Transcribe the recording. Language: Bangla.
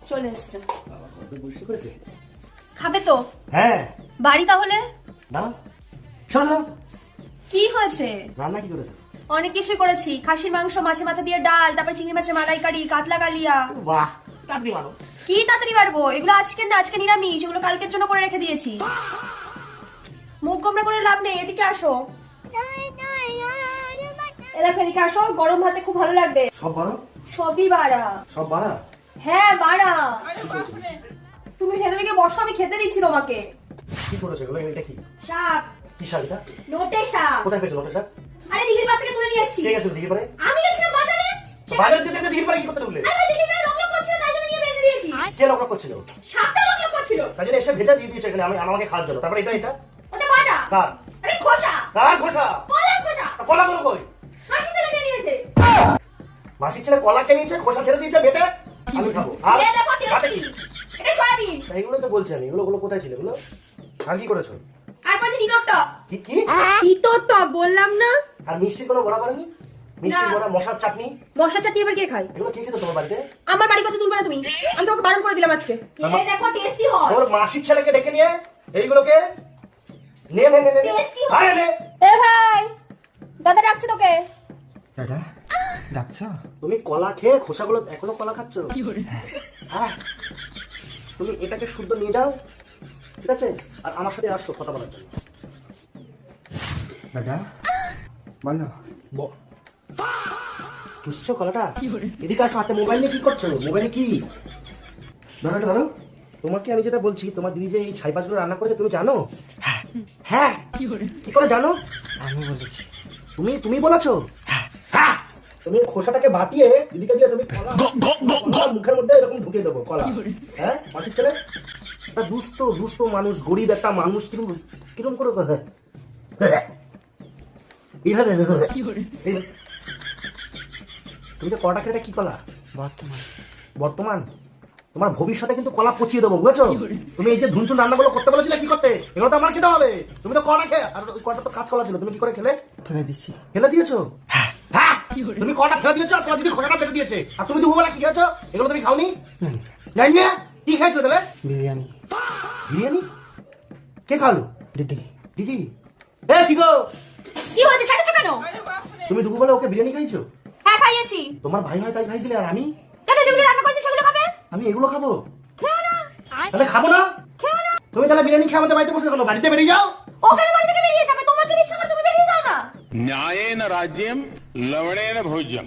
চলে এসছে। বসে করেছে খাবে তো? হ্যাঁ। বাড়ি তাহলে না শোনো, কি হয়েছে? রান্না কি করেছে? অনেক কিছু করেছি, খাসির মাংস, মাছের মাথা দিয়ে ডাল, তারপর চিংড়ি মাছের মালাইকারি, কাতলা কালিয়া। বাহ, তাড়াতাড়ি মারো। কি তাড়াতাড়ি পারবো? এগুলো আজকে না, আজকে নিরামিষ, এগুলো কালকের জন্য করে রেখে দিয়েছি। মুখ গোমরা করে লাভ নেই, এদিকে আসো। এদিকে আসো, গরম ভাতে খুব ভালো লাগবে। সব বাড়া? সবই বাড়া। সব বাড়া? হ্যাঁ বাড়া। তুমি ভেতরে গিয়ে বসো, আমি খেতে দিচ্ছি তোমাকে। কি করেছে এগুলো? এটা কি শাক। কি শাক এটা? নোটে শাক। কোথায় পেয়েছো লোকের শাক? আরে দিঘির পাড় থেকে তুলে নিয়ে এসেছি। কে গেছিল দিঘির পাড়ে? আমি গেছিলাম বাজারে। বাজার দিতে দিঘির পাড়ে কি করতে ঢুকলে? আরে দিঘির পাড়ে লোক করছিল, তাই জন্য নিয়ে বেঁধে দিয়েছি। কে লোক করছিল? শাকটা লোক করছিল। তাই জন্য এসে ভেজা দিয়ে দিয়েছে এখানে আমাকে খাওয়ার জন্য। তারপরে এটা ওটা বাড়া। কার? আরে খোসা। কার খোসা? কলার খোসা। কলাগুলো কই? হাসি তেলে খেয়ে নিয়েছে। মাসির ছেলে কলা খেয়ে নিয়েছে, খোসা ছেড়ে দিয়েছে বেটে। আমি খাবো। আর এ দেখো রাতে কি? টেস্টি। এটা সয়াবিন। এইগুলো তো বলছি আমি, এগুলো কোথায় ছিল এগুলো? আর কি করেছো? আর পাশে তিতরটা। কি কি? তিতরটা বললাম না? আর মিষ্টি কোনো বড়া করেনি? মিষ্টি না। বড়া, মশার চাটনি, মশলা চাটনি এবার কে খায়? এগুলো কি খেতে তোমার বাড়িতে? আমার বাড়ি কথা তুলবে না তুমি, আমি তোমাকে বারণ করে দিলাম আজকে। এ দেখো টেস্টি হয়। ওর মাসির ছেলেকে ডেকে নিয়ে এইগুলোকে নে নে নে নে নে। টেস্টি আরে হয়। নে। এ ভাই, দাদা ডাকছে তোকে। দাদা ডাকছো? তুমি কলা খেয়ে খোসাগুলো এখনো কলা খাচ্ছ? হ্যাঁ, তুমি এটাকে শুদ্ধ নিয়ে যাও, ঠিক আছে? আর আমার সাথে আসছো কথা বলার জন্য। দাদা বলো। চুষছো কলাটা? এদিকে আসো, হাতে মোবাইল নিয়ে কি করছো? মোবাইলে কি? ধরো এটা ধরো। তোমাকে আমি যেটা বলছি, তোমার দিদি যে এই ছাই পাঁচগুলো রান্না করেছে তুমি জানো? হ্যাঁ। কি করে জানো? আমি বলেছি। তুমি তুমি বলেছো? হ্যাঁ। তুমি খোসাটাকে বাটিয়ে দিদিকে দিয়ে তুমি কলা মুখের মধ্যে এরকম ঢুকিয়ে দেবো কলা। হ্যাঁ, মাটির ছেলে একটা দুস্থ দুস্থ মানুষ, গরিব একটা মানুষ, কিরম কিরম করে কথা এইভাবে এইভাবে। তুমি যে কলাটা খেলে কি কলা? বর্তমান বর্তমান। তোমার ভবিষ্যতে কিন্তু কলা পচিয়ে দেবো, বুঝেছো? তুমি এই যে ধুনচুন রান্নাগুলো করতে বলেছিলে কি করতে? এগুলো তো আমার খেতে হবে। তুমি তো কলা খেয়ে, আর ওই কলাটা তো কাজ কলা ছিল, তুমি কি করে খেলে? ফেলে দিচ্ছি। ফেলে দিয়েছো? হ্যাঁ, তুমি কলাটা ফেলে দিয়েছো, আর তোমার দিদি খোসাটা ফেলে দিয়েছে। আর তুমি দুপুরবেলা কি খেয়েছো? এগুলো তুমি খাওনি? জানি না কি খাইছো তাহলে? বিরিয়ানি। বিরিয়ানি? কে খাওয়ালো? দিদি। দিদি? এ কি গো? কি হয়েছে, ছাড়ছো কেন? তুমি দুপুরবেলা ওকে বিরিয়ানি খাইছো? হ্যাঁ খাইয়েছি। তোমার ভাই হয় তাই খাই দিলে, আর আমি? কেন, যেগুলো রান্না করেছে সেগুলো খাবে? আমি এগুলো খাবো? খেও না। তাহলে খাবো না? খেও না। তুমি তাহলে বিরিয়ানি খেয়ে আমাদের বাড়িতে বসে কেন? বাড়িতে বেরিয়ে যাও। ওখানে বাড়ি থেকে বেরিয়ে যাবে, তোমার যদি ইচ্ছা করে তুমি বেরিয়ে যাও না। न्यायेन राज्यम लवणेन भोज्यम।